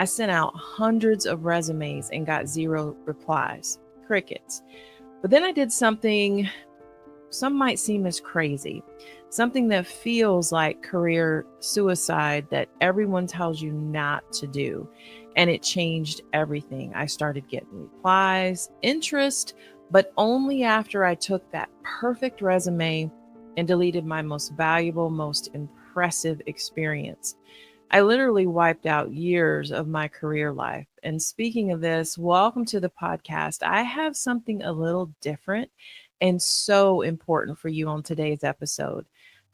I sent out hundreds of resumes and got zero replies. Crickets. But then I did something some might seem as crazy, something that feels like career suicide that everyone tells you not to do. And it changed everything. I started getting replies, interest, but only after I took that perfect resume and deleted my most valuable, most impressive experience. I literally wiped out years of my career life. And speaking of this, welcome to the podcast. I have something a little different and so important for you on today's episode.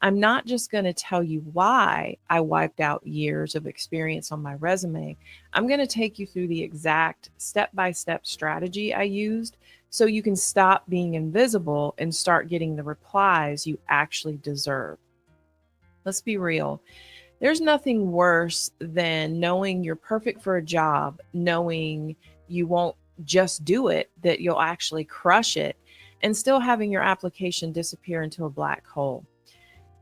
I'm not just going to tell you why I wiped out years of experience on my resume. I'm going to take you through the exact step by step strategy I used so you can stop being invisible and start getting the replies you actually deserve. Let's be real. There's nothing worse than knowing you're perfect for a job, knowing you won't just do it, that you'll actually crush it, and still having your application disappear into a black hole.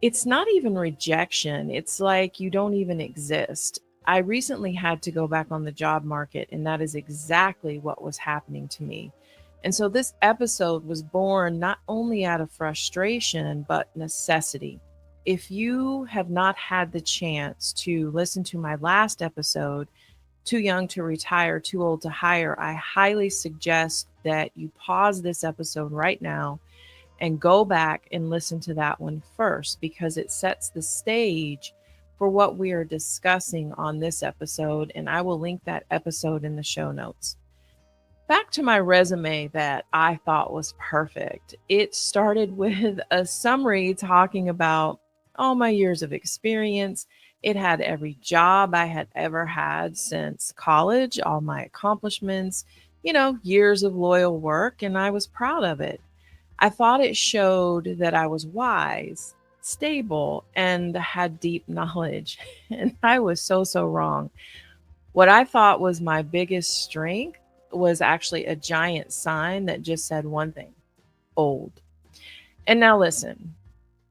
It's not even rejection, it's like you don't even exist. I recently had to go back on the job market, and that is exactly what was happening to me. And so this episode was born not only out of frustration, but necessity. If you have not had the chance to listen to my last episode, Too Young to Retire, Too Old to Hire, I highly suggest that you pause this episode right now and go back and listen to that one first because it sets the stage for what we are discussing on this episode. And I will link that episode in the show notes. Back to my resume that I thought was perfect. It started with a summary talking about all my years of experience. It had every job I had ever had since college, all my accomplishments, years of loyal work, and I was proud of it. I thought it showed that I was wise, stable, and had deep knowledge. And I was so wrong. What I thought was my biggest strength was actually a giant sign that just said one thing: old. And now listen,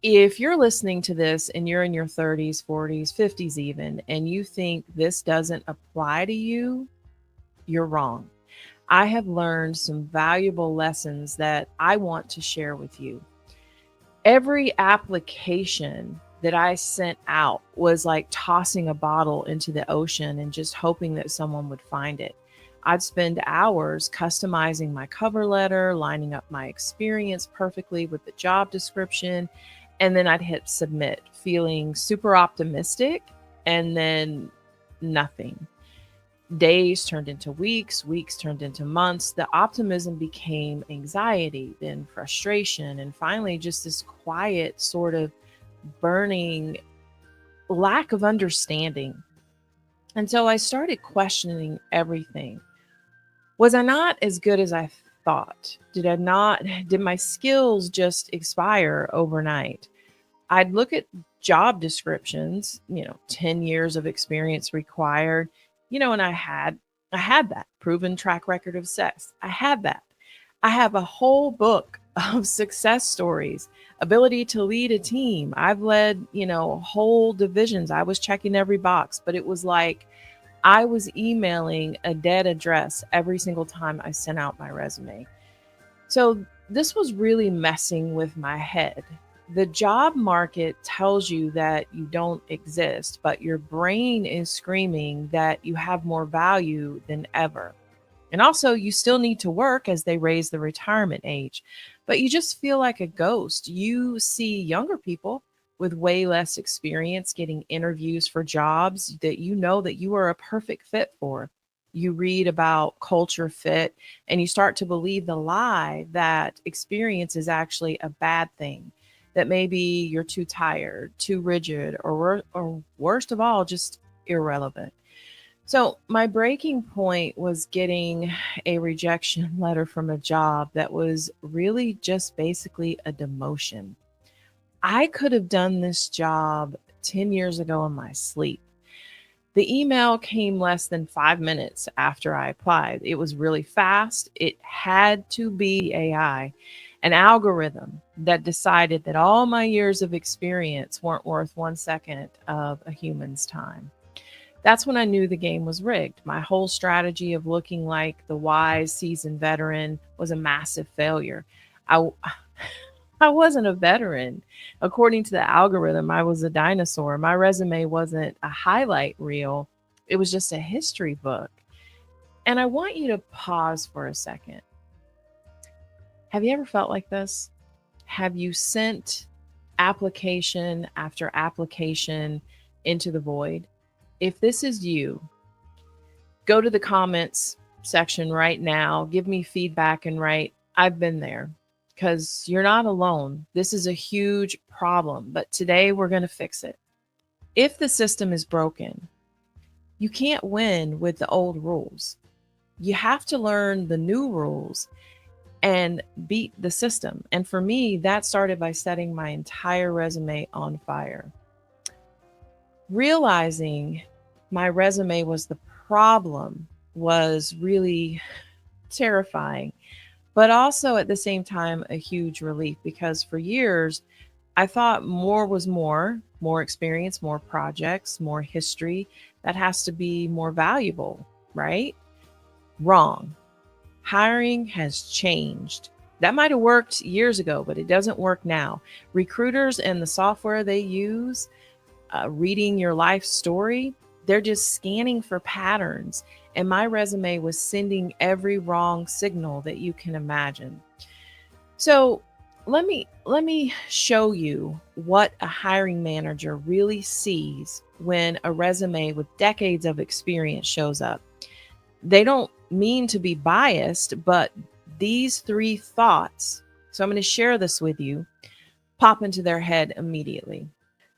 if you're listening to this and you're in your 30s, 40s, 50s, even, and you think this doesn't apply to you, you're wrong. I have learned some valuable lessons that I want to share with you. Every application that I sent out was like tossing a bottle into the ocean and just hoping that someone would find it. I'd spend hours customizing my cover letter, lining up my experience perfectly with the job description, and then I'd hit submit, feeling super optimistic, and then nothing. Days turned into weeks, weeks turned into months. The optimism became anxiety, then frustration, and finally just this quiet, sort of burning lack of understanding. And so I started questioning everything. Was I not as good as I thought? Did my skills just expire overnight? I'd look at job descriptions, 10 years of experience required, and I had that proven track record of sex. I had that. I have a whole book of success stories, ability to lead a team. I've led, whole divisions. I was checking every box, but it was like I was emailing a dead address every single time I sent out my resume. So this was really messing with my head. The job market tells you that you don't exist, but your brain is screaming that you have more value than ever. And also, you still need to work as they raise the retirement age, but you just feel like a ghost. You see younger people with way less experience getting interviews for jobs that you know that you are a perfect fit for. You read about culture fit and you start to believe the lie that experience is actually a bad thing, that maybe you're too tired, too rigid, or worst of all, just irrelevant. So, my breaking point was getting a rejection letter from a job that was really just basically a demotion. I could have done this job 10 years ago in my sleep. The email came less than 5 minutes after I applied. It was really fast. It had to be AI, an algorithm that decided that all my years of experience weren't worth 1 second of a human's time. That's when I knew the game was rigged. My whole strategy of looking like the wise, seasoned veteran was a massive failure. I, I wasn't a veteran. According to the algorithm, I was a dinosaur. My resume wasn't a highlight reel, it was just a history book. And I want you to pause for a second. Have you ever felt like this? Have you sent application after application into the void? If this is you, go to the comments section right now, give me feedback and write, I've been there, because you're not alone. This is a huge problem, but today we're going to fix it. If the system is broken, you can't win with the old rules. You have to learn the new rules and beat the system. And for me, that started by setting my entire resume on fire. Realizing my resume was the problem was really terrifying, but also at the same time, a huge relief because for years, I thought more was more experience, more projects, more history. That has to be more valuable, right? Wrong. Hiring has changed. That might have worked years ago, but it doesn't work now. Recruiters and the software they use, reading your life story, they're just scanning for patterns. And my resume was sending every wrong signal that you can imagine. So let me show you what a hiring manager really sees when a resume with decades of experience shows up. They don't mean to be biased, but these three thoughts, so I'm going to share this with you, pop into their head immediately.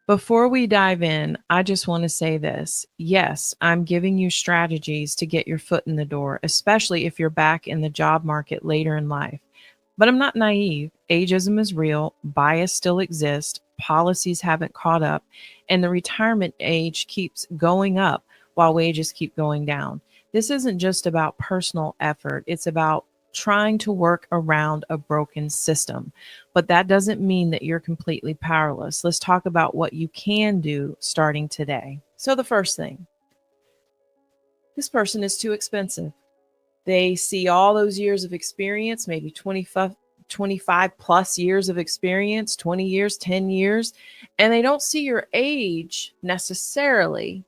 Before we dive in, I just want to say this. Yes, I'm giving you strategies to get your foot in the door, especially if you're back in the job market later in life. But I'm not naive. Ageism is real, bias still exists, policies haven't caught up, and the retirement age keeps going up while wages keep going down. This isn't just about personal effort, it's about trying to work around a broken system. But that doesn't mean that you're completely powerless. Let's talk about what you can do starting today. So, the first thing, this person is too expensive. They see all those years of experience, maybe 25 plus years of experience, 20 years, 10 years, and they don't see your age necessarily.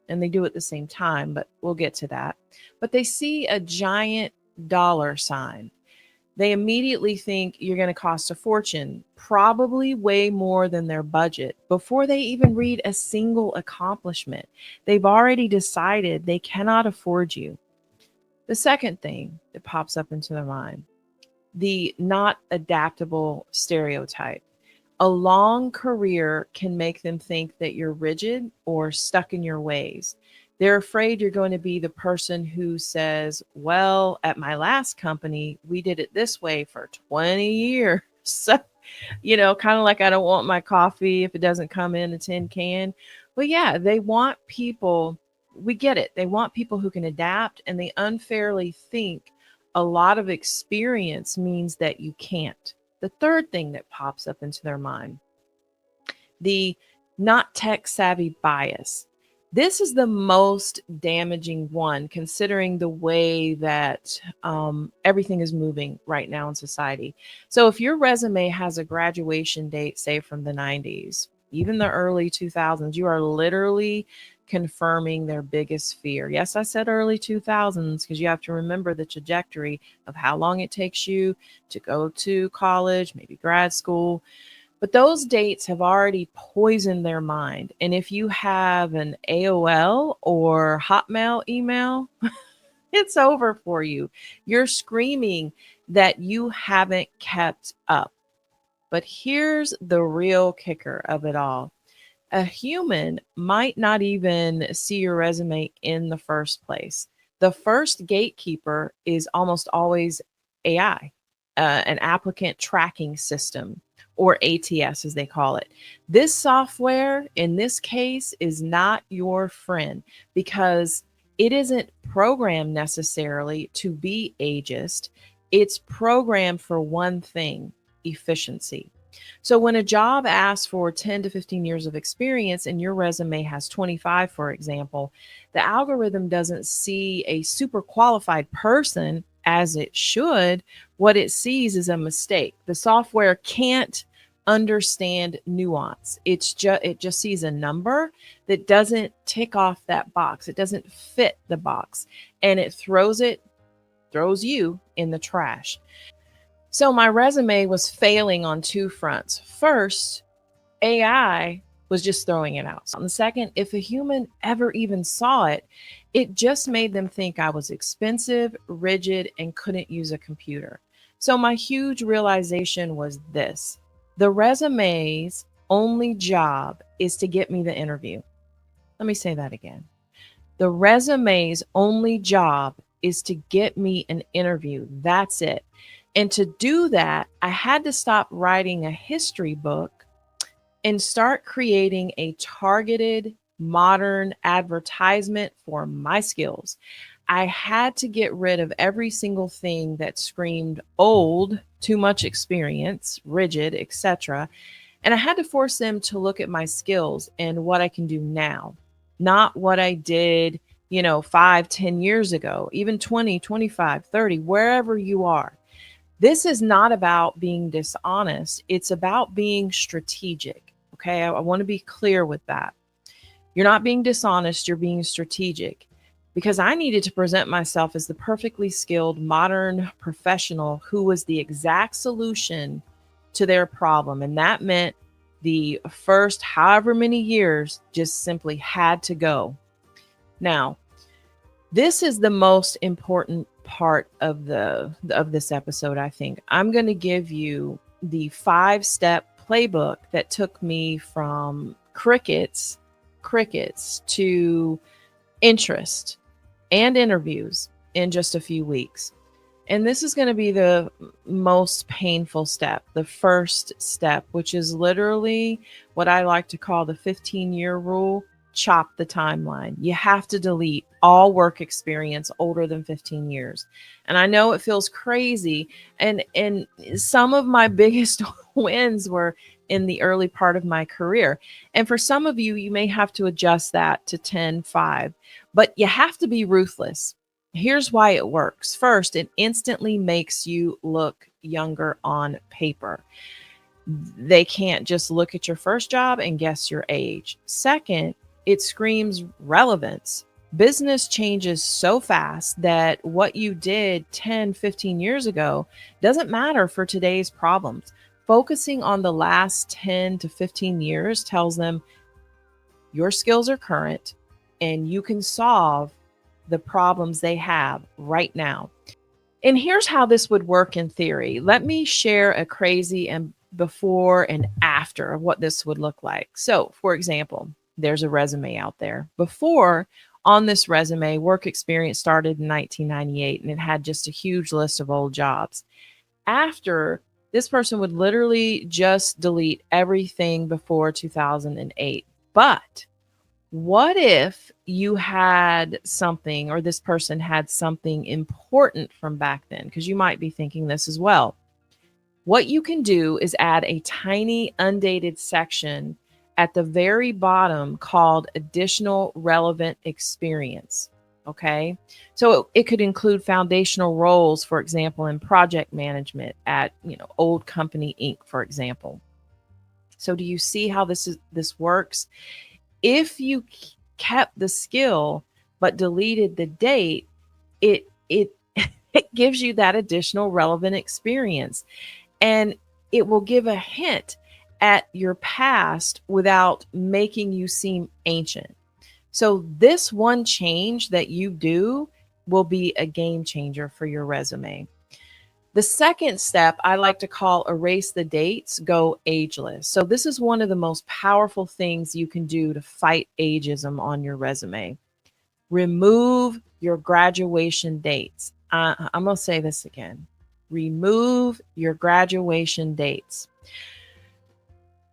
And they do at the same time, but we'll get to that. But they see a giant dollar sign. They immediately think you're going to cost a fortune, probably way more than their budget, before they even read a single accomplishment. They've already decided they cannot afford you. The second thing that pops up into their mind, the not adaptable stereotype. A long career can make them think that you're rigid or stuck in your ways. They're afraid you're going to be the person who says, well, at my last company, we did it this way for 20 years. So, kind of like I don't want my coffee if it doesn't come in a tin can. But yeah, they want people, we get it. They want people who can adapt, and they unfairly think a lot of experience means that you can't. The third thing that pops up into their mind, the not tech savvy bias. This is the most damaging one, considering the way that everything is moving right now in society. So, if your resume has a graduation date, say from the 90s, even the early 2000s, you are literally confirming their biggest fear. Yes, I said early 2000s because you have to remember the trajectory of how long it takes you to go to college, maybe grad school, but those dates have already poisoned their mind. And if you have an AOL or Hotmail email, it's over for you. You're screaming that you haven't kept up. But here's the real kicker of it all. A human might not even see your resume in the first place. The first gatekeeper is almost always AI, an applicant tracking system, or ATS as they call it. This software, in this case, is not your friend because it isn't programmed necessarily to be ageist. It's programmed for one thing: efficiency. So when a job asks for 10 to 15 years of experience and your resume has 25, for example, The algorithm doesn't see a super qualified person as it should. What it sees is a mistake. The software can't understand nuance. It just sees a number that doesn't tick off that box. It doesn't fit the box, and it throws you in the trash. So my resume was failing on two fronts. First, AI was just throwing it out. And the second, if a human ever even saw it, it just made them think I was expensive, rigid, and couldn't use a computer. So my huge realization was this: the resume's only job is to get me the interview. Let me say that again. The resume's only job is to get me an interview. That's it. And to do that, I had to stop writing a history book and start creating a targeted modern advertisement for my skills. I had to get rid of every single thing that screamed old, too much experience, rigid, etc. And I had to force them to look at my skills and what I can do now, not what I did, 5, 10 years ago, even 20, 25, 30, wherever you are. This is not about being dishonest. It's about being strategic. Okay. I want to be clear with that. You're not being dishonest, you're being strategic, because I needed to present myself as the perfectly skilled modern professional who was the exact solution to their problem. And that meant the first however many years just simply had to go. Now, this is the most important part of this episode. I think I'm going to give you the 5-step playbook that took me from crickets to interest and interviews in just a few weeks. And this is going to be the most painful step, the first step, which is literally what I like to call the 15-year rule: chop the timeline. You have to delete all work experience older than 15 years. And I know it feels crazy. And some of my biggest wins were in the early part of my career. And for some of you, you may have to adjust that to 10-5, but you have to be ruthless. Here's why it works. First, it instantly makes you look younger on paper. They can't just look at your first job and guess your age. Second, it screams relevance. Business changes so fast that what you did 10, 15 years ago doesn't matter for today's problems. Focusing on the last 10 to 15 years tells them your skills are current and you can solve the problems they have right now. And here's how this would work in theory. Let me share a crazy and before and after of what this would look like. So, for example, there's a resume out there. Before, on this resume, work experience started in 1998 and it had just a huge list of old jobs. After, this person would literally just delete everything before 2008. But what if you had something, or this person had something important from back then? Because you might be thinking this as well. What you can do is add a tiny undated section at the very bottom called additional relevant experience. Okay. So it could include foundational roles, for example, in project management at, Old Company Inc., for example. So do you see how this works? If you kept the skill but deleted the date, it it gives you that additional relevant experience, and it will give a hint at your past without making you seem ancient. So this one change that you do will be a game changer for your resume. The second step I like to call erase the dates, go ageless. So this is one of the most powerful things you can do to fight ageism on your resume. Remove your graduation dates. I'm going to say this again. Remove your graduation dates.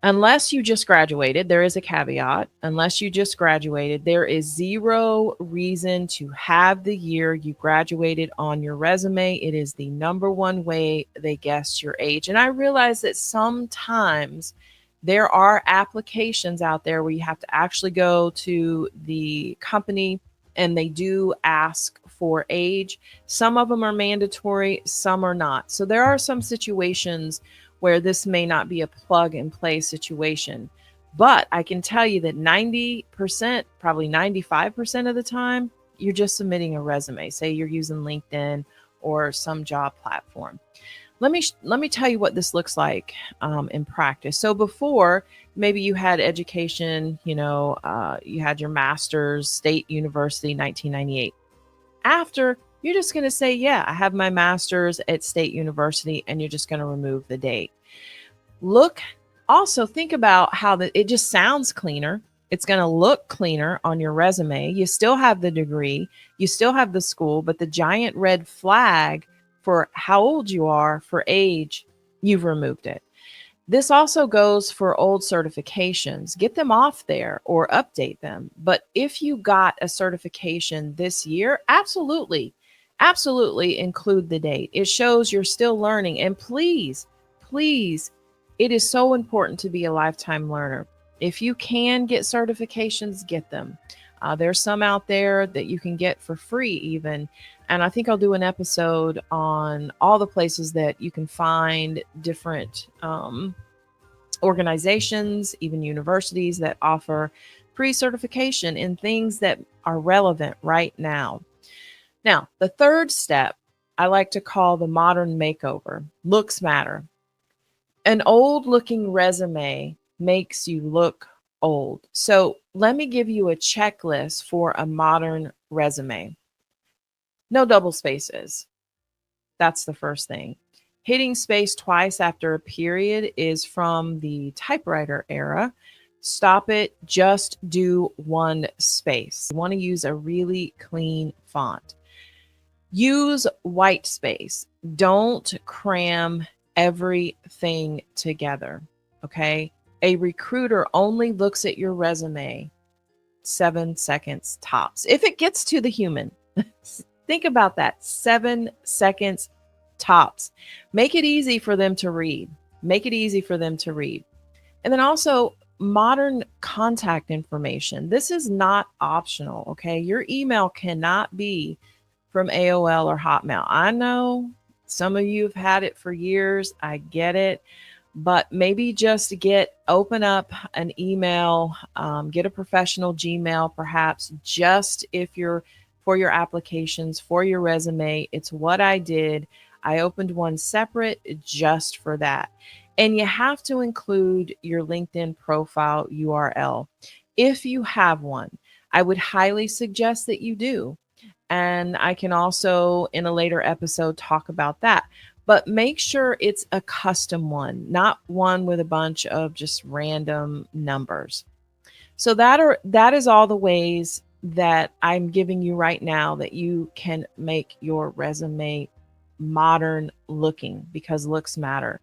Unless you just graduated, there is a caveat. Unless you just graduated, there is zero reason to have the year you graduated on your resume. It is the number one way they guess your age. And I realize that sometimes there are applications out there where you have to actually go to the company and they do ask for age. Some of them are mandatory, some are not. So there are some situations where this may not be a plug and play situation. But I can tell you that 90%, probably 95% of the time, you're just submitting a resume. Say you're using LinkedIn or some job platform. Let me tell you what this looks like in practice. So before, maybe you had education, you had your master's, State University, 1998. After, you're just going to say, yeah, I have my master's at State University, and you're just going to remove the date. Think about how it just sounds cleaner. It's going to look cleaner on your resume. You still have the degree, you still have the school, but the giant red flag for how old you are, for age, you've removed it. This also goes for old certifications. Get them off there or update them. But if you got a certification this year, absolutely include the date. It shows you're still learning. And please, it is so important to be a lifetime learner. If you can get certifications, get them. There's some out there that you can get for free even. And I think I'll do an episode on all the places that you can find different organizations, even universities that offer pre-certification in things that are relevant right now. Now, the third step I like to call the modern makeover. Looks matter. An old looking resume makes you look old. So let me give you a checklist for a modern resume. No double spaces. That's the first thing. Hitting space twice after a period is from the typewriter era. Stop it. Just do one space. You want to use a really clean font. Use white space. Don't cram everything together. Okay. A recruiter only looks at your resume 7 seconds tops. If it gets to the human, think about that. 7 seconds tops. Make it easy for them to read. And then also modern contact information. This is not optional. Okay. Your email cannot be from AOL or Hotmail. I know some of you have had it for years. I get it. But maybe just open up an email, get a professional Gmail, perhaps, just for your applications, for your resume. It's what I did. I opened one separate just for that. And you have to include your LinkedIn profile URL. If you have one, I would highly suggest that you do. And I can also, in a later episode, talk about that. But make sure it's a custom one, not one with a bunch of just random numbers. So that is all the ways that I'm giving you right now that you can make your resume modern looking, because looks matter.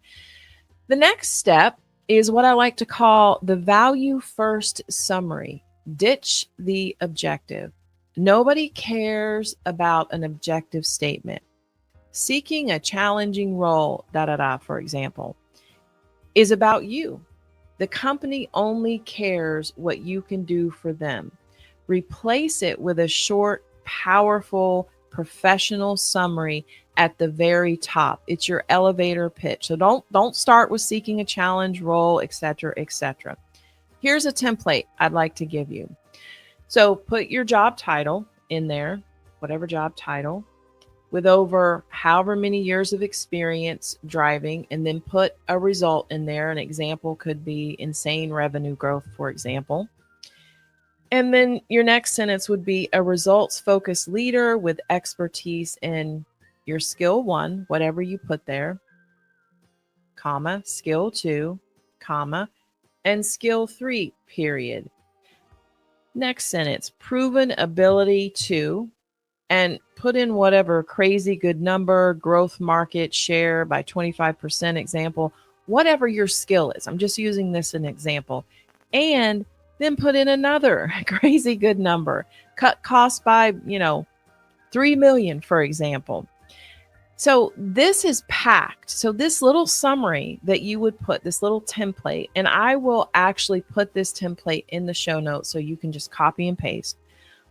The next step is what I like to call the value first summary. Ditch the objective. Nobody cares about an objective statement. Seeking a challenging role, for example, is about you. The company only cares what you can do for them. Replace it with a short, powerful, professional summary at the very top. It's your elevator pitch. So don't start with seeking a challenge role, etc., etc. Here's a template I'd like to give you. So put your job title in there, whatever job title, with over however many years of experience driving, and then put a result in there. An example could be insane revenue growth, for example. And then your next sentence would be a results-focused leader with expertise in your skill 1, whatever you put there, comma, skill 2, comma, and skill 3, period. Next sentence, proven ability to, and put in whatever crazy good number, growth market share by 25% example, whatever your skill is. I'm just using this as an example. And then put in another crazy good number, cut costs by, 3 million, for example. So this is packed. So this little summary that you would put, this little template, and I will actually put this template in the show notes so you can just copy and paste.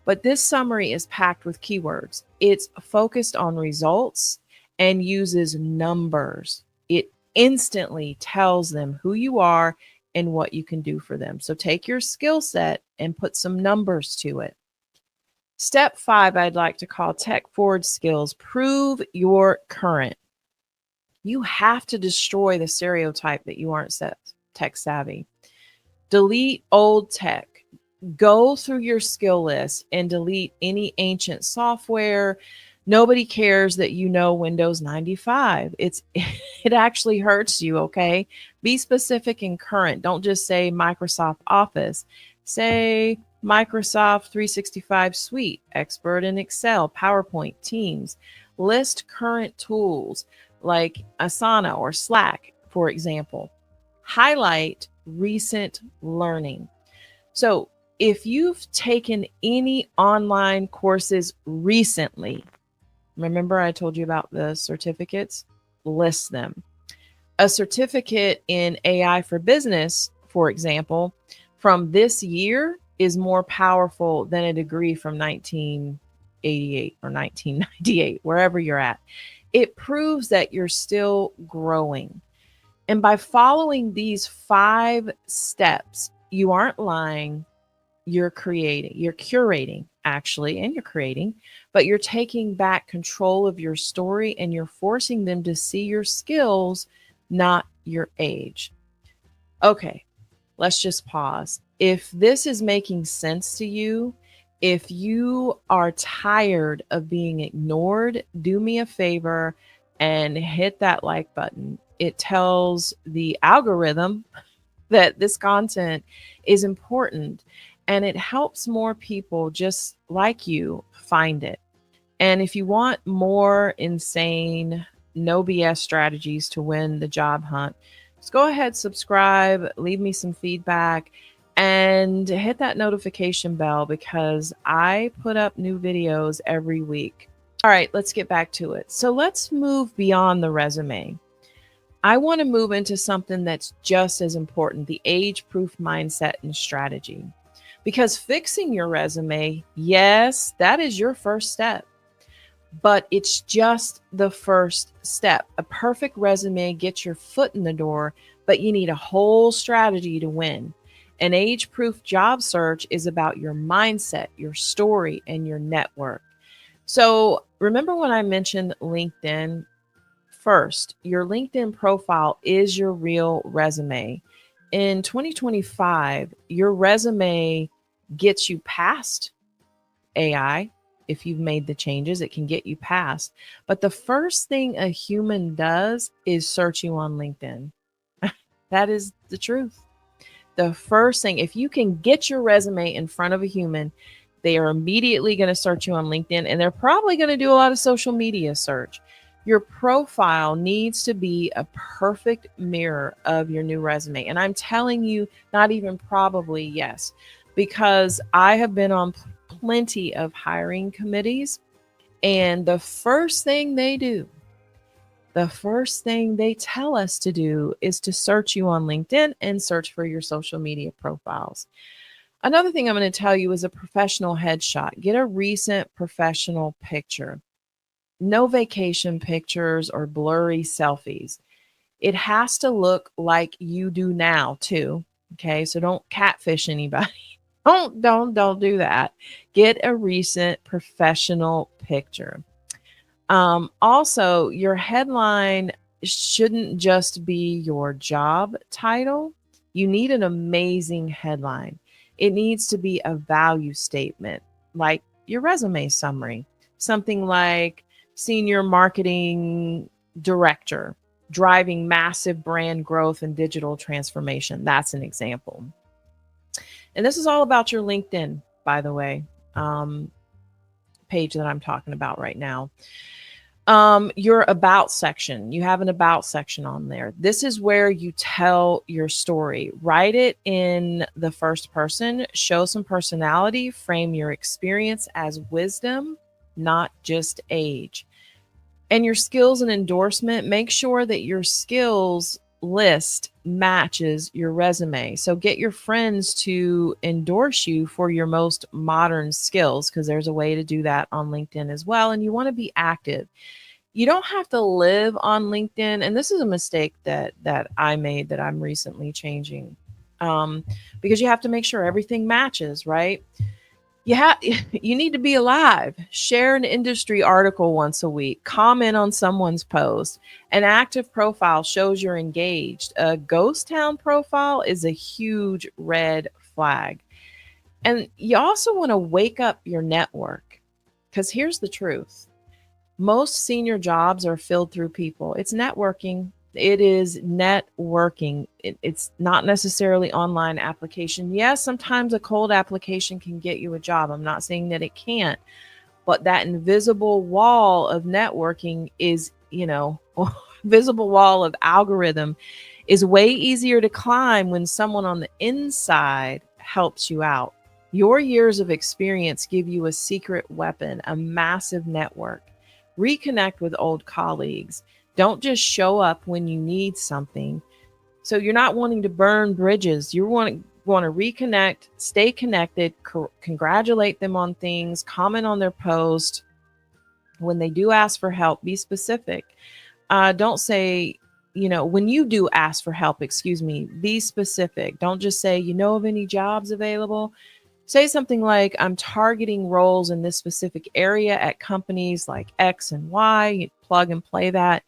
But this summary is packed with keywords. It's focused on results and uses numbers. It instantly tells them who you are and what you can do for them. So take your skill set and put some numbers to it. Step 5, I'd like to call tech forward skills. Prove your current. You have to destroy the stereotype that you aren't tech savvy. Delete old tech. Go through your skill list and delete any ancient software. Nobody cares that you know Windows 95. It actually hurts you, okay? Be specific and current. Don't just say Microsoft Office. Say Microsoft 365 Suite, expert in Excel, PowerPoint, Teams. List current tools like Asana or Slack, for example. Highlight recent learning. So, if you've taken any online courses recently, remember I told you about the certificates? List them. A certificate in AI for business, for example, from this year is more powerful than a degree from 1988 or 1998, wherever you're at. It proves that you're still growing. And by following these 5 steps, you aren't lying, you're curating actually, and you're creating, but you're taking back control of your story and you're forcing them to see your skills, not your age. Okay, let's just pause. If this is making sense to you, if you are tired of being ignored, do me a favor and hit that like button. It tells the algorithm that this content is important and it helps more people just like you find it. And if you want more insane, no BS strategies to win the job hunt, just go ahead, subscribe, leave me some feedback, and hit that notification bell because I put up new videos every week. All right, let's get back to it. So let's move beyond the resume. I want to move into something that's just as important, the age-proof mindset and strategy. Because fixing your resume, yes, that is your first step, but it's just the first step. A perfect resume gets your foot in the door, but you need a whole strategy to win. An age-proof job search is about your mindset, your story, and your network. So remember when I mentioned LinkedIn? First, your LinkedIn profile is your real resume. In 2025, your resume gets you past AI. If you've made the changes, it can get you past. But the first thing a human does is search you on LinkedIn. That is the truth. The first thing, if you can get your resume in front of a human, they are immediately going to search you on LinkedIn and they're probably going to do a lot of social media search. Your profile needs to be a perfect mirror of your new resume. And I'm telling you, not even probably, yes, because I have been on plenty of hiring committees. And the first thing they do, the first thing they tell us to do is to search you on LinkedIn and search for your social media profiles. Another thing I'm going to tell you is a professional headshot. Get a recent professional picture. No vacation pictures or blurry selfies. It has to look like you do now too. Okay, so don't catfish anybody. Don't do that. Get a recent professional picture. Also, your headline shouldn't just be your job title. You need an amazing headline. It needs to be a value statement, like your resume summary, something like senior marketing director, driving massive brand growth and digital transformation. That's an example. And this is all about your LinkedIn, by the way, page that I'm talking about right now. Your about section. You have an about section on there. This is where you tell your story. Write it in the first person, show some personality, frame your experience as wisdom, not just age. And your skills and endorsement, make sure that your skills list matches your resume. So get your friends to endorse you for your most modern skills, because there's a way to do that on LinkedIn as well. And you want to be active. You don't have to live on LinkedIn. And this is a mistake that I made that I'm recently changing. Because you have to make sure everything matches, right? You need to be alive. Share an industry article once a week. Comment on someone's post. An active profile shows you're engaged. A ghost town profile is a huge red flag. And you also want to wake up your network, because here's the truth. Most senior jobs are filled through people. It's networking. It is networking. It's not necessarily online application. Yes, sometimes a cold application can get you a job. I'm not saying that it can't, but that invisible wall of networking is, visible wall of algorithm is way easier to climb when someone on the inside helps you out. Your years of experience give you a secret weapon, a massive network. Reconnect with old colleagues. Don't just show up when you need something. So you're not wanting to burn bridges. You want to reconnect, stay connected, congratulate them on things, comment on their post. When they do ask for help, be specific. Don't say, when you do ask for help, be specific. Don't just say, of any jobs available? Say something like, I'm targeting roles in this specific area at companies like X and Y. You plug and play that.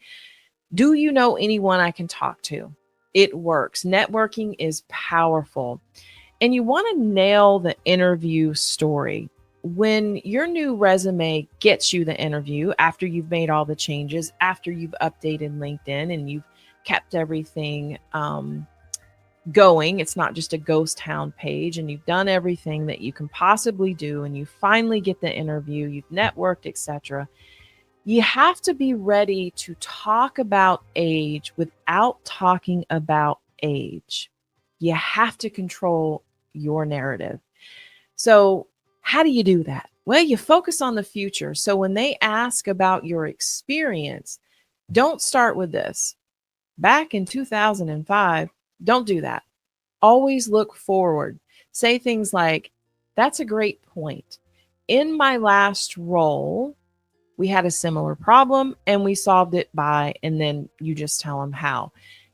Do you know anyone I can talk to? It works. Networking is powerful. And you want to nail the interview story. When your new resume gets you the interview, after you've made all the changes, after you've updated LinkedIn and you've kept everything going, it's not just a ghost town page, and you've done everything that you can possibly do, and you finally get the interview, you've networked, etc. You have to be ready to talk about age without talking about age. You have to control your narrative. So how do you do that? Well, you focus on the future. So when they ask about your experience, don't start with this. Back in 2005, don't do that. Always look forward. Say things like, that's a great point. In my last role, we had a similar problem and we solved it by, and then you just tell them how.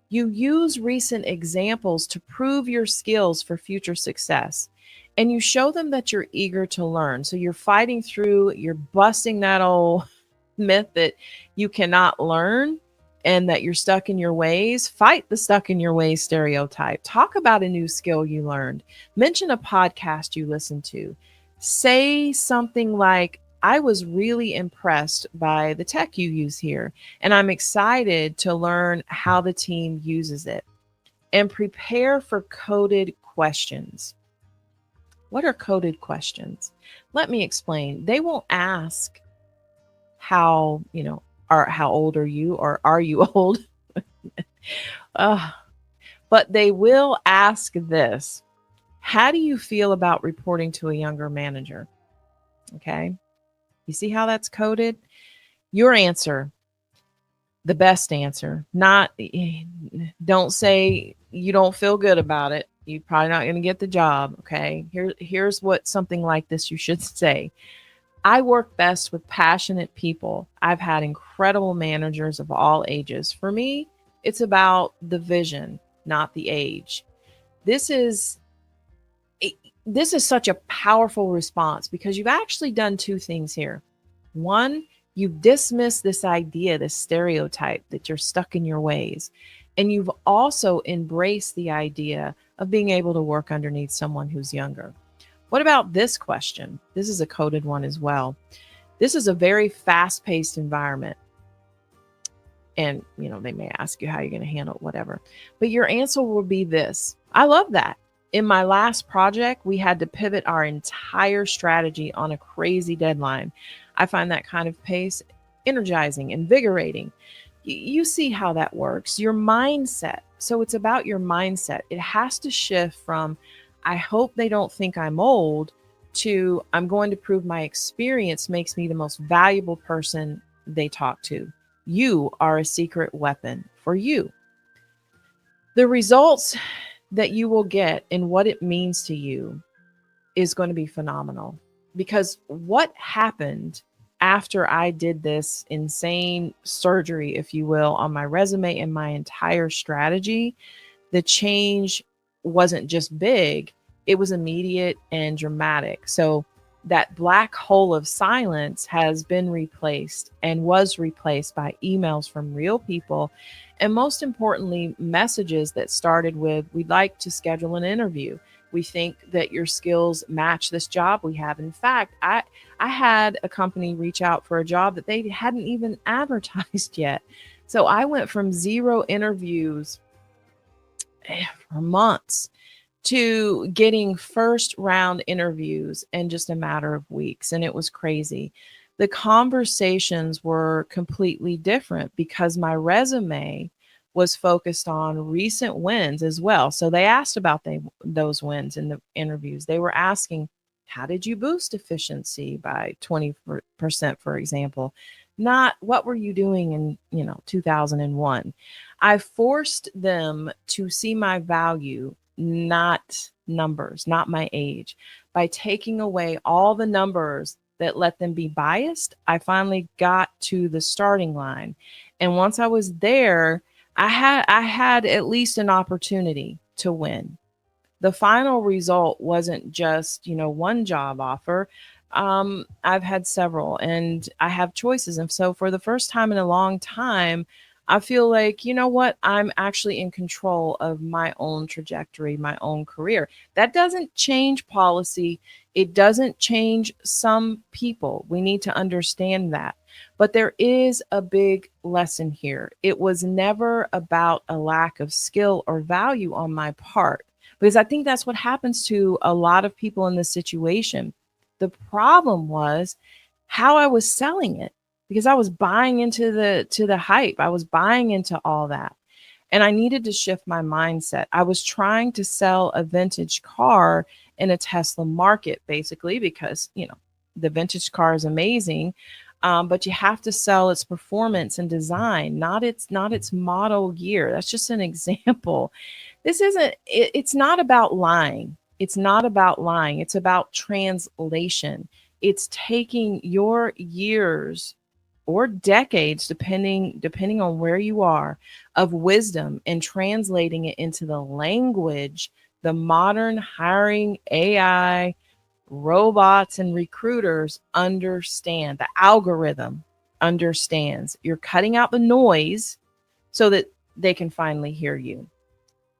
You use recent examples to prove your skills for future success. And you show them that you're eager to learn. So you're fighting through, you're busting that old myth that you cannot learn and that you're stuck in your ways. Fight the stuck in your ways stereotype. Talk about a new skill you learned. Mention a podcast you listened to. Say something like, I was really impressed by the tech you use here, and I'm excited to learn how the team uses it. And prepare for coded questions. What are coded questions? Let me explain. They won't ask how, how old are you, or are you old? But they will ask this. How do you feel about reporting to a younger manager? Okay. You see how that's coded? Your answer, the best answer, don't say you don't feel good about it. You're probably not going to get the job. Okay. Here's what something like this you should say. I work best with passionate people. I've had incredible managers of all ages. For me, it's about the vision, not the age. This is such a powerful response because you've actually done two things here. One, you've dismissed this idea, this stereotype that you're stuck in your ways. And you've also embraced the idea of being able to work underneath someone who's younger. What about this question? This is a coded one as well. This is a very fast-paced environment. And, they may ask you how you're going to handle it, whatever. But your answer will be this. I love that. In my last project, we had to pivot our entire strategy on a crazy deadline. I find that kind of pace energizing, invigorating. You see how that works. Your mindset. So it's about your mindset. It has to shift from, I hope they don't think I'm old, to I'm going to prove my experience makes me the most valuable person they talk to. You are a secret weapon for you. The results that you will get and what it means to you is going to be phenomenal. Because what happened after I did this insane surgery, if you will, on my resume and my entire strategy, the change wasn't just big, it was immediate and dramatic. So that black hole of silence has been replaced and was replaced by emails from real people. And most importantly, messages that started with, "We'd like to schedule an interview. We think that your skills match this job we have." In fact, I had a company reach out for a job that they hadn't even advertised yet. So I went from zero interviews for months to getting first round interviews in just a matter of weeks. And it was crazy. The conversations were completely different because my resume was focused on recent wins as well. So they asked about those wins in the interviews. They were asking, how did you boost efficiency by 20%, for example? Not what were you doing in, 2001. I forced them to see my value, not numbers, not my age. By taking away all the numbers that let them be biased, I finally got to the starting line. And once I was there, I had at least an opportunity to win. The final result wasn't just, one job offer. I've had several and I have choices. And so for the first time in a long time, I feel like, you know what? I'm actually in control of my own trajectory, my own career. That doesn't change policy. It doesn't change some people. We need to understand that. But there is a big lesson here. It was never about a lack of skill or value on my part, because I think that's what happens to a lot of people in this situation. The problem was how I was selling it, because I was buying into the hype. I was buying into all that. And I needed to shift my mindset. I was trying to sell a vintage car in a Tesla market, basically, because, the vintage car is amazing. But you have to sell its performance and design, not its model year. That's just an example. This isn't it's not about lying. It's not about lying. It's about translation. It's taking your years or decades, depending on where you are, of wisdom and translating it into the language the modern hiring AI robots and recruiters understand. The algorithm understands. You're cutting out the noise so that they can finally hear you.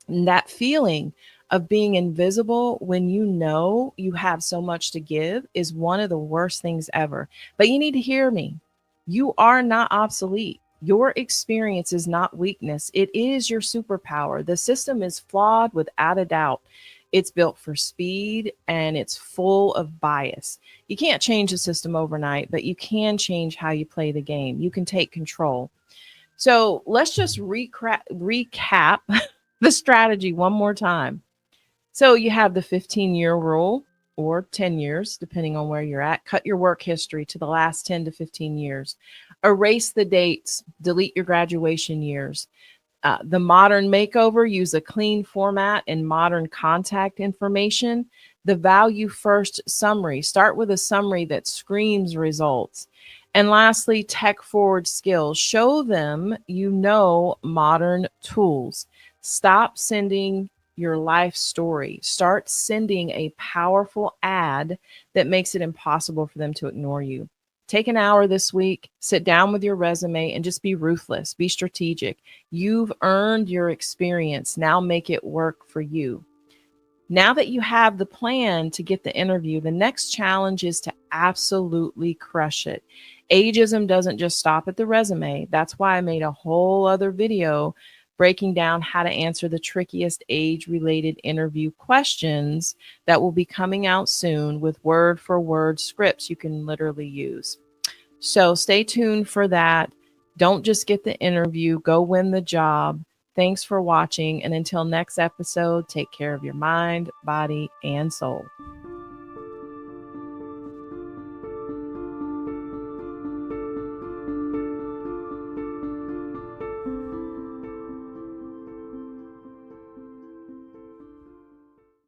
And that feeling of being invisible when you know you have so much to give is one of the worst things ever. But you need to hear me. You are not obsolete. Your experience is not weakness, it is your superpower. The system is flawed without a doubt. It's built for speed and it's full of bias. You can't change the system overnight, but you can change how you play the game. You can take control. So let's just recap the strategy one more time. So you have the 15-year rule, or 10 years, depending on where you're at. Cut your work history to the last 10 to 15 years. Erase the dates, delete your graduation years. The modern makeover, use a clean format and modern contact information. The value first summary, start with a summary that screams results. And lastly, tech forward skills, show them modern tools. Stop sending your life story. Start sending a powerful ad that makes it impossible for them to ignore you. Take an hour this week, sit down with your resume, and just be ruthless, be strategic. You've earned your experience. Now make it work for you. Now that you have the plan to get the interview, the next challenge is to absolutely crush it. Ageism doesn't just stop at the resume. That's why I made a whole other video breaking down how to answer the trickiest age related interview questions that will be coming out soon with word for word scripts you can literally use. So stay tuned for that. Don't just get the interview, go win the job. Thanks for watching. And until next episode, take care of your mind, body, and soul.